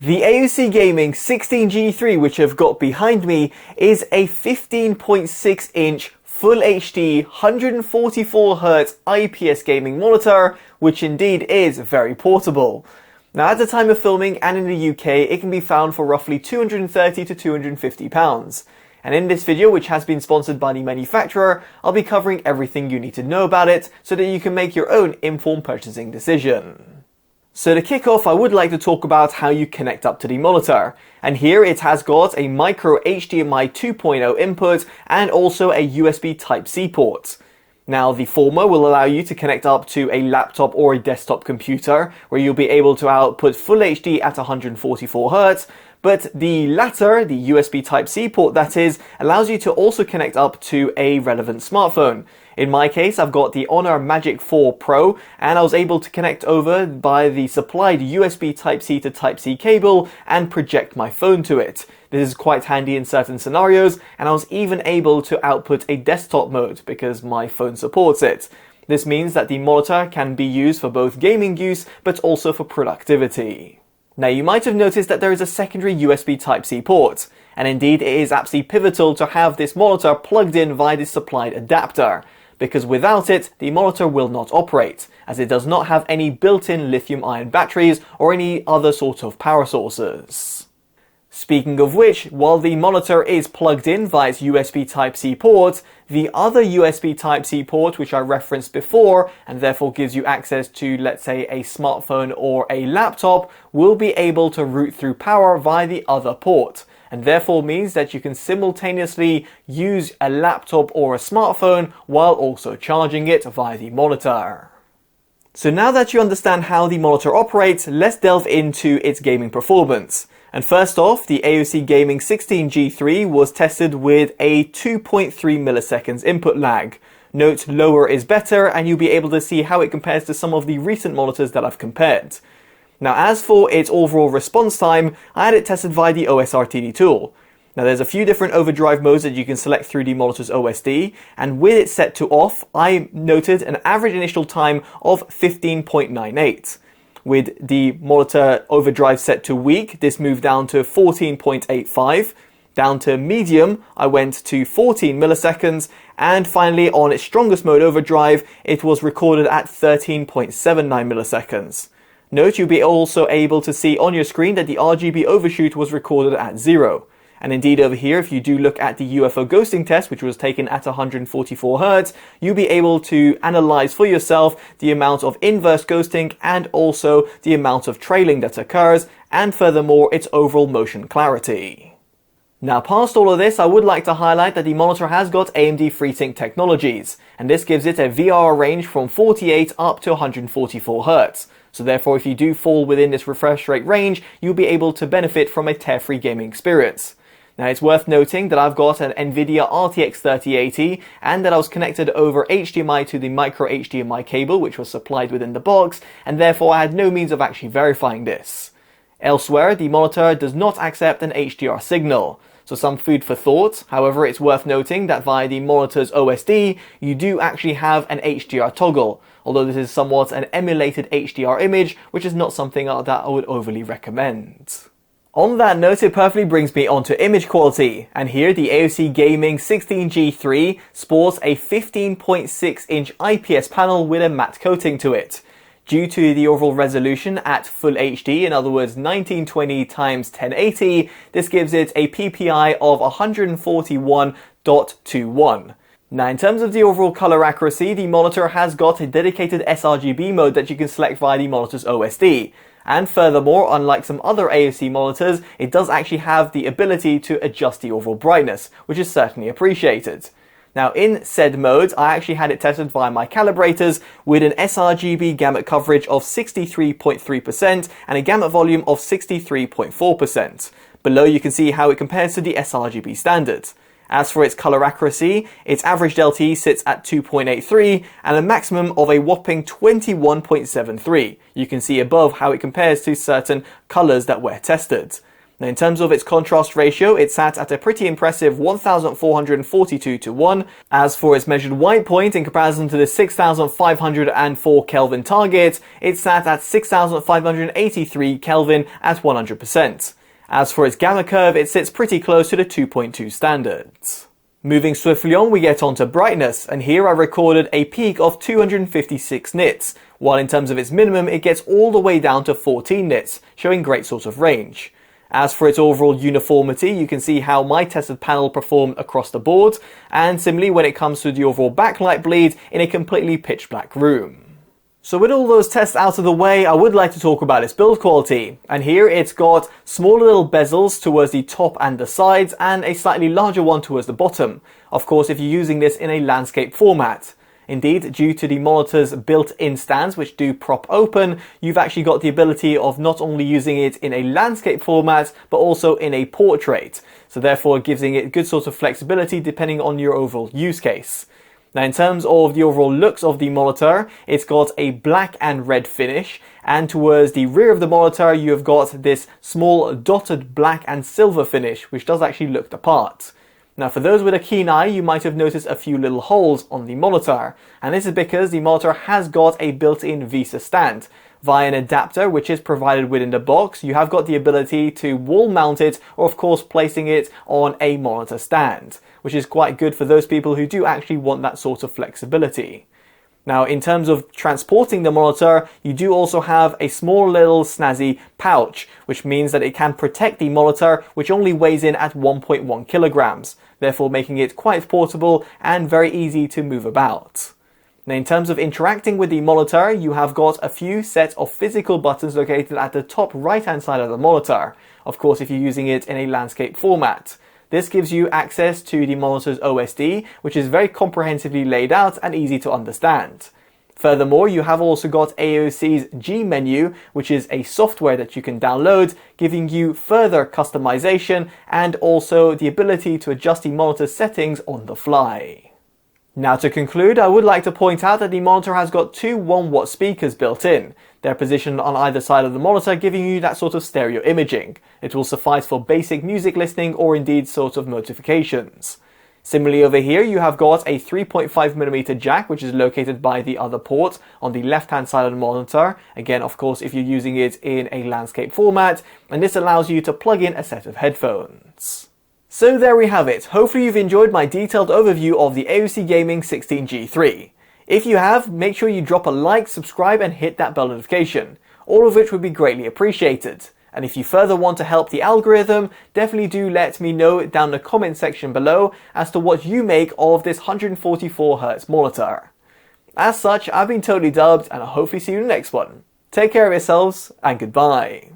The AOC Gaming 16G3, which I've got behind me, is a 15.6 inch Full HD 144Hz IPS gaming monitor, which indeed is very portable. Now at the time of filming and in the UK, it can be found for roughly £230 to £250. And in this video, which has been sponsored by the manufacturer, I'll be covering everything you need to know about it so that you can make your own informed purchasing decision. So to kick off, I would like to talk about how you connect up to the monitor. And here it has got a micro HDMI 2.0 input and also a USB Type-C port. Now the former will allow you to connect up to a laptop or a desktop computer where you'll be able to output Full HD at 144Hz, but the latter, the USB Type-C port that is, allows you to also connect up to a relevant smartphone. In my case, I've got the Honor Magic 4 Pro, and I was able to connect over by the supplied USB Type-C to Type-C cable and project my phone to it. This is quite handy in certain scenarios, and I was even able to output a desktop mode because my phone supports it. This means that the monitor can be used for both gaming use, but also for productivity. Now you might have noticed that there is a secondary USB Type-C port, and indeed it is absolutely pivotal to have this monitor plugged in via the supplied adapter, because without it, the monitor will not operate, as it does not have any built-in lithium-ion batteries or any other sort of power sources. Speaking of which, while the monitor is plugged in via its USB Type-C port, the other USB Type-C port, which I referenced before, and therefore gives you access to, let's say, a smartphone or a laptop, will be able to route through power via the other port, and therefore means that you can simultaneously use a laptop or a smartphone while also charging it via the monitor. So now that you understand how the monitor operates, let's delve into its gaming performance. And first off, the AOC Gaming 16G3 was tested with a 2.3 milliseconds input lag. Note lower is better, and you'll be able to see how it compares to some of the recent monitors that I've compared. Now as for its overall response time, I had it tested via the OSRTD tool. Now there's a few different overdrive modes that you can select through the monitor's OSD, and with it set to off, I noted an average initial time of 15.98. With the monitor overdrive set to weak, this moved down to 14.85. Down to medium, I went to 14 milliseconds, and finally on its strongest mode overdrive, it was recorded at 13.79 milliseconds. Note you'll be also able to see on your screen that the RGB overshoot was recorded at 0. And indeed over here, if you do look at the UFO ghosting test, which was taken at 144Hz, you'll be able to analyze for yourself the amount of inverse ghosting and also the amount of trailing that occurs, and furthermore its overall motion clarity. Now past all of this, I would like to highlight that the monitor has got AMD FreeSync technologies, and this gives it a VR range from 48 up to 144Hz. So therefore, if you do fall within this refresh rate range, you'll be able to benefit from a tear-free gaming experience. Now it's worth noting that I've got an NVIDIA RTX 3080 and that I was connected over HDMI to the micro HDMI cable which was supplied within the box, and therefore I had no means of actually verifying this. Elsewhere, the monitor does not accept an HDR signal, so some food for thought. However, it's worth noting that via the monitor's OSD, you do actually have an HDR toggle, although this is somewhat an emulated HDR image, which is not something that I would overly recommend. On that note, it perfectly brings me onto image quality, and here the AOC Gaming 16G3 sports a 15.6 inch IPS panel with a matte coating to it. Due to the overall resolution at Full HD, in other words 1920 x 1080, this gives it a PPI of 141.21. Now in terms of the overall color accuracy, the monitor has got a dedicated sRGB mode that you can select via the monitor's OSD. And furthermore, unlike some other AOC monitors, it does actually have the ability to adjust the overall brightness, which is certainly appreciated. Now in said mode, I actually had it tested via my calibrators with an sRGB gamut coverage of 63.3% and a gamut volume of 63.4%. Below you can see how it compares to the sRGB standard. As for its color accuracy, its average delta sits at 2.83 and a maximum of a whopping 21.73. You can see above how it compares to certain colors that were tested. Now, in terms of its contrast ratio, it sat at a pretty impressive 1442 to 1. As for its measured white point, in comparison to the 6504 Kelvin target, it sat at 6583 Kelvin at 100%. As for its gamma curve, it sits pretty close to the 2.2 standards. Moving swiftly on, we get onto brightness, and here I recorded a peak of 256 nits, while in terms of its minimum, it gets all the way down to 14 nits, showing great sort of range. As for its overall uniformity, you can see how my tested panel performed across the board, and similarly when it comes to the overall backlight bleed in a completely pitch black room. So with all those tests out of the way, I would like to talk about its build quality. And here it's got smaller little bezels towards the top and the sides, and a slightly larger one towards the bottom. Of course, if you're using this in a landscape format. Indeed, due to the monitor's built-in stands which do prop open, you've actually got the ability of not only using it in a landscape format, but also in a portrait. So therefore giving it good sort of flexibility depending on your overall use case. Now, in terms of the overall looks of the monitor, it's got a black and red finish, and towards the rear of the monitor, you have got this small dotted black and silver finish, which does actually look the part. Now, for those with a keen eye, you might have noticed a few little holes on the monitor, and this is because the monitor has got a built-in VESA stand. Via an adapter which is provided within the box, you have got the ability to wall mount it, or of course placing it on a monitor stand, which is quite good for those people who do actually want that sort of flexibility. Now, in terms of transporting the monitor, you do also have a small little snazzy pouch, which means that it can protect the monitor, which only weighs in at 1.1 kilograms, therefore making it quite portable and very easy to move about. Now, in terms of interacting with the monitor, you have got a few sets of physical buttons located at the top right-hand side of the monitor. Of course, if you're using it in a landscape format. This gives you access to the monitor's OSD, which is very comprehensively laid out and easy to understand. Furthermore, you have also got AOC's G menu, which is a software that you can download, giving you further customization and also the ability to adjust the monitor settings on the fly. Now, to conclude, I would like to point out that the monitor has got two 1-watt speakers built in. They're positioned on either side of the monitor, giving you that sort of stereo imaging. It will suffice for basic music listening or indeed sort of notifications. Similarly, over here you have got a 3.5mm jack, which is located by the other port on the left-hand side of the monitor. Again, of course, if you're using it in a landscape format, and this allows you to plug in a set of headphones. So there we have it. Hopefully you've enjoyed my detailed overview of the AOC Gaming 16G3. If you have, make sure you drop a like, subscribe and hit that bell notification, all of which would be greatly appreciated. And if you further want to help the algorithm, definitely do let me know down in the comment section below as to what you make of this 144Hz monitor. As such, I've been Totally Dubbed and I'll hopefully see you in the next one. Take care of yourselves and goodbye.